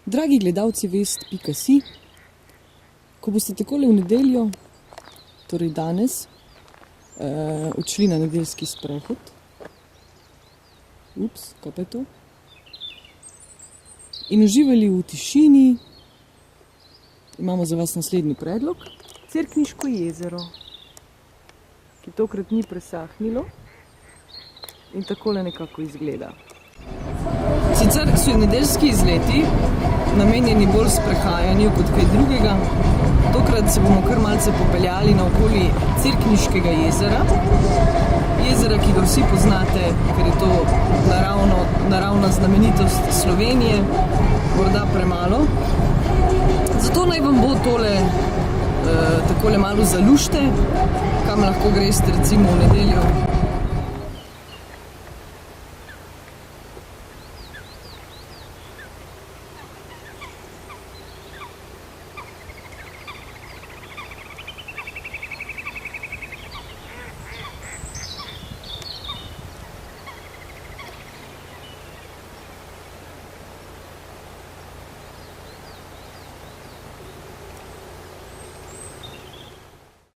Dragi gledalci Vest.si, ko boste takole v nedeljo, torej danes, odšli na nedeljski sprehod, kaj pa je to? In uživali v tišini, imamo za vas naslednji predlog. Cerkniško jezero, ki tokrat ni presahnilo in takole nekako izgleda. Sicer so nedeljski izleti namenjeni bolj sprehajanju kot kaj drugega. Tokrat se bomo kar malce popeljali naokoli Cerkniškega jezera. Jezera, ki ga vsi poznate, ker je to naravna znamenitost Slovenije, morda premalo. Zato naj vam bo tole takole malo zalušte, kam lahko greste recimo v nedeljo